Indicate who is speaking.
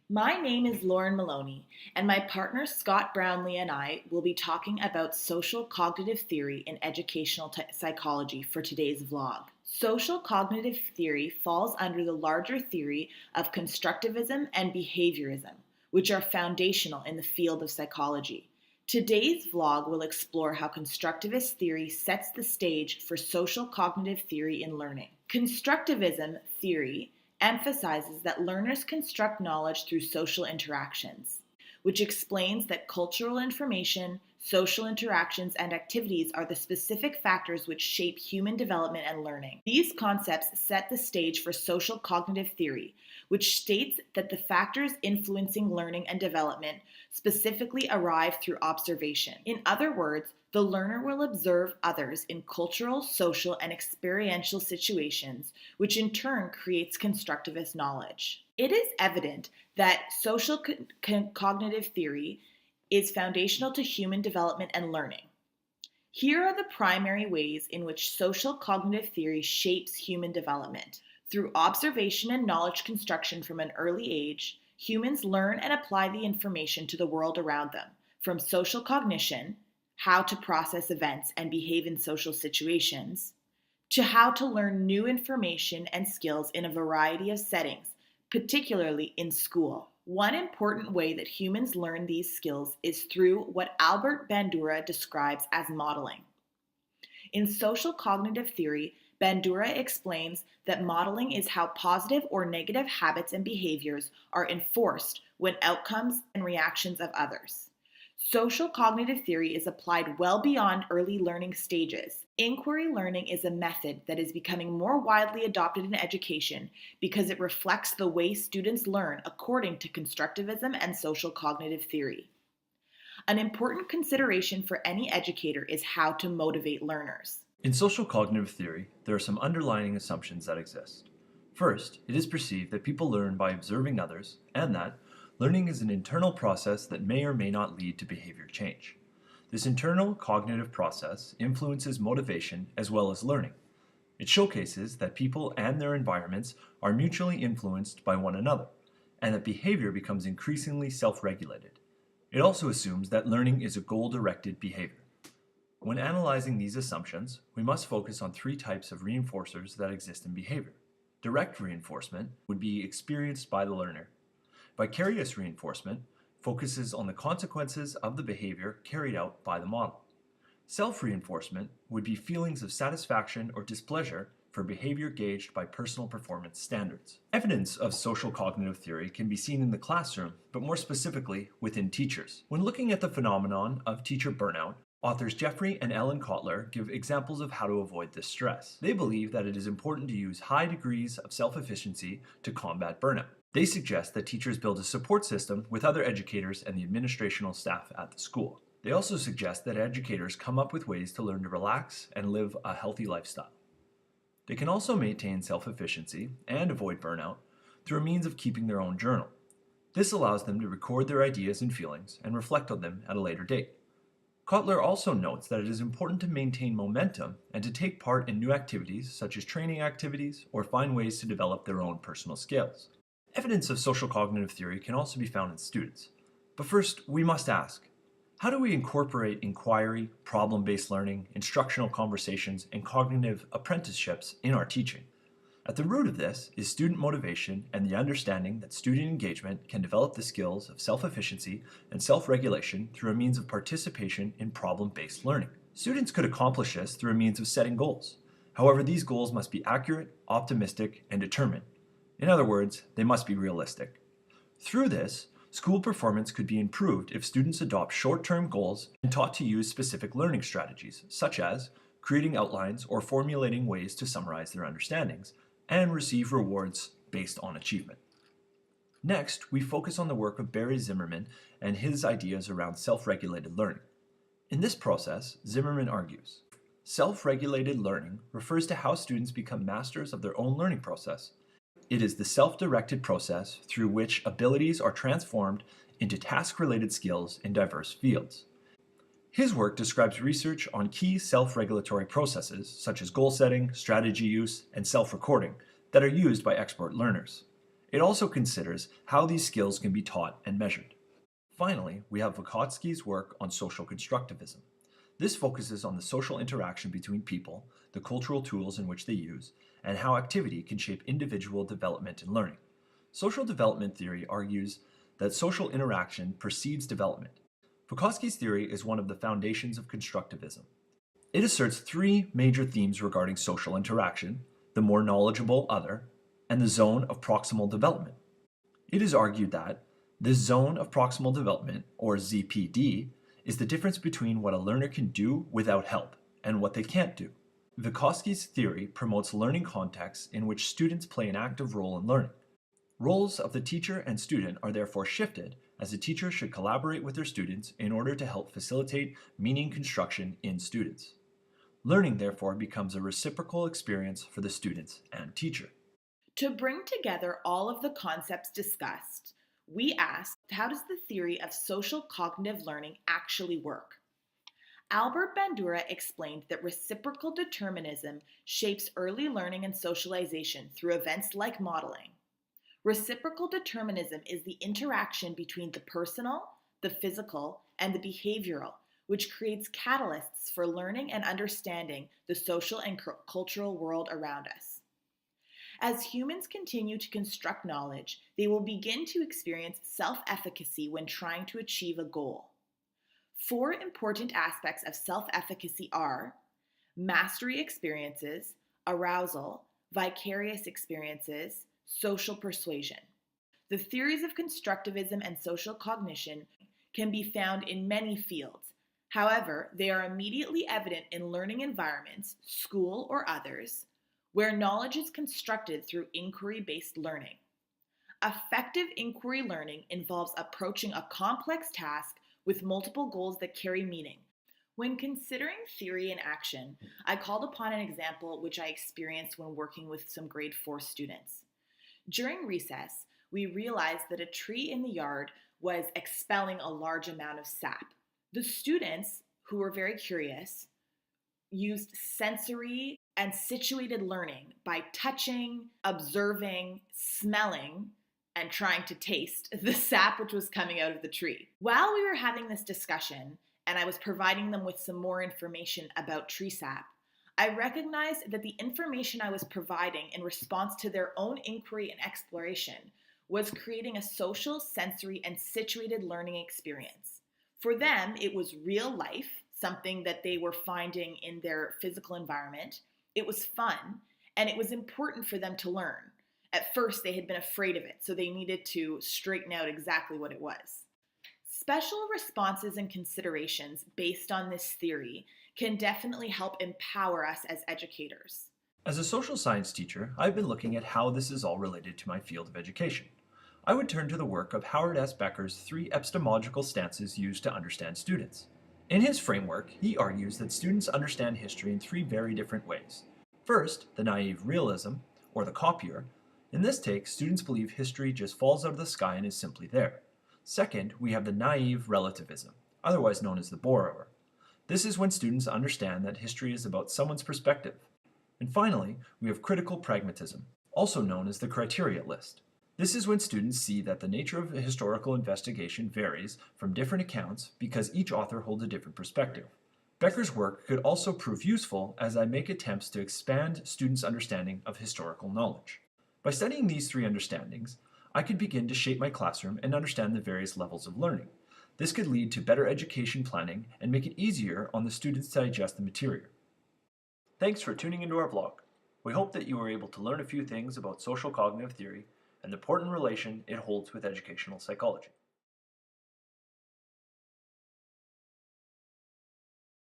Speaker 1: My name is Lauren Maloney, and my partner Scott Brownlee and I will be talking about social cognitive theory in educational psychology for today's vlog. Social cognitive theory falls under the larger theory of constructivism and behaviorism, which are foundational in the field of psychology. Today's vlog will explore how constructivist theory sets the stage for social cognitive theory in learning. Constructivism theory emphasizes that learners construct knowledge through social interactions, which explains that cultural information, social interactions, and activities are the specific factors which shape human development and learning. These concepts set the stage for social cognitive theory, which states that the factors influencing learning and development specifically arrive through observation. In other words, the learner will observe others in cultural, social, and experiential situations, which in turn creates constructivist knowledge. It is evident that social cognitive theory is foundational to human development and learning. Here are the primary ways in which social cognitive theory shapes human development. Through observation and knowledge construction from an early age, humans learn and apply the information to the world around them, from social cognition, how to process events and behave in social situations, to how to learn new information and skills in a variety of settings, particularly in school. One important way that humans learn these skills is through what Albert Bandura describes as modeling. In social cognitive theory, Bandura explains that modeling is how positive or negative habits and behaviors are enforced when outcomes and reactions of others. Social cognitive theory is applied well beyond early learning stages. Inquiry learning is a method that is becoming more widely adopted in education because it reflects the way students learn according to constructivism and social cognitive theory. An important consideration for any educator is how to motivate learners.
Speaker 2: In social cognitive theory, there are some underlying assumptions that exist. First, it is perceived that people learn by observing others, and that learning is an internal process that may or may not lead to behavior change. This internal cognitive process influences motivation as well as learning. It showcases that people and their environments are mutually influenced by one another, and that behavior becomes increasingly self-regulated. It also assumes that learning is a goal-directed behavior. When analyzing these assumptions, we must focus on three types of reinforcers that exist in behavior. Direct reinforcement would be experienced by the learner. Vicarious reinforcement focuses on the consequences of the behavior carried out by the model. Self-reinforcement would be feelings of satisfaction or displeasure for behavior gauged by personal performance standards. Evidence of social cognitive theory can be seen in the classroom, but more specifically within teachers. When looking at the phenomenon of teacher burnout, authors Jeffrey and Ellen Kotler give examples of how to avoid this stress. They believe that it is important to use high degrees of self-efficiency to combat burnout. They suggest that teachers build a support system with other educators and the administrational staff at the school. They also suggest that educators come up with ways to learn to relax and live a healthy lifestyle. They can also maintain self-efficiency and avoid burnout through a means of keeping their own journal. This allows them to record their ideas and feelings and reflect on them at a later date. Kotler also notes that it is important to maintain momentum and to take part in new activities such as training activities or find ways to develop their own personal skills. Evidence of social cognitive theory can also be found in students. But first, we must ask, how do we incorporate inquiry, problem-based learning, instructional conversations, and cognitive apprenticeships in our teaching? At the root of this is student motivation and the understanding that student engagement can develop the skills of self-efficiency and self-regulation through a means of participation in problem-based learning. Students could accomplish this through a means of setting goals. However, these goals must be accurate, optimistic, and determined. In other words, they must be realistic. Through this, school performance could be improved if students adopt short-term goals and taught to use specific learning strategies, such as creating outlines or formulating ways to summarize their understandings, and receive rewards based on achievement. Next, we focus on the work of Barry Zimmerman and his ideas around self-regulated learning. In this process, Zimmerman argues, self-regulated learning refers to how students become masters of their own learning process. It is the self-directed process through which abilities are transformed into task-related skills in diverse fields. His work describes research on key self-regulatory processes such as goal setting, strategy use, and self-recording that are used by expert learners. It also considers how these skills can be taught and measured. Finally, we have Vygotsky's work on social constructivism. This focuses on the social interaction between people, the cultural tools in which they use, and how activity can shape individual development and learning. Social development theory argues that social interaction precedes development. Vygotsky's theory is one of the foundations of constructivism. It asserts three major themes regarding social interaction: the more knowledgeable other, and the zone of proximal development. It is argued that the zone of proximal development, or ZPD, is the difference between what a learner can do without help and what they can't do. Vygotsky's theory promotes learning contexts in which students play an active role in learning. Roles of the teacher and student are therefore shifted, as the teacher should collaborate with their students in order to help facilitate meaning construction in students. Learning therefore becomes a reciprocal experience for the students and teacher.
Speaker 1: To bring together all of the concepts discussed, we asked, how does the theory of social cognitive learning actually work? Albert Bandura explained that reciprocal determinism shapes early learning and socialization through events like modeling. Reciprocal determinism is the interaction between the personal, the physical, and the behavioral, which creates catalysts for learning and understanding the social and cultural world around us. As humans continue to construct knowledge, they will begin to experience self-efficacy when trying to achieve a goal. Four important aspects of self-efficacy are mastery experiences, arousal, vicarious experiences, social persuasion. The theories of constructivism and social cognition can be found in many fields. However, they are immediately evident in learning environments, school or others, where knowledge is constructed through inquiry-based learning. Effective inquiry learning involves approaching a complex task with multiple goals that carry meaning. When considering theory in action, I called upon an example which I experienced when working with some grade 4 students. During recess, we realized that a tree in the yard was expelling a large amount of sap. The students, who were very curious, used sensory and situated learning by touching, observing, smelling, and trying to taste the sap which was coming out of the tree. While we were having this discussion, and I was providing them with some more information about tree sap, I recognized that the information I was providing in response to their own inquiry and exploration was creating a social, sensory, and situated learning experience. For them, it was real life, something that they were finding in their physical environment. It was fun, and it was important for them to learn. At first, they had been afraid of it, so they needed to straighten out exactly what it was. Special responses and considerations based on this theory can definitely help empower us as educators.
Speaker 2: As a social science teacher, I've been looking at how this is all related to my field of education. I would turn to the work of Howard S. Becker's 3 epistemological stances used to understand students. In his framework, he argues that students understand history in 3 very different ways. First, the naive realism, or the copier. In this take, students believe history just falls out of the sky and is simply there. Second, we have the naive relativism, otherwise known as the borrower. This is when students understand that history is about someone's perspective. And finally, we have critical pragmatism, also known as the criteria list. This is when students see that the nature of a historical investigation varies from different accounts because each author holds a different perspective. Becker's work could also prove useful as I make attempts to expand students' understanding of historical knowledge. By studying these 3 understandings, I could begin to shape my classroom and understand the various levels of learning. This could lead to better education planning and make it easier on the students to digest the material. Thanks for tuning into our vlog. We hope that you were able to learn a few things about social cognitive theory and the important relation it holds with educational psychology.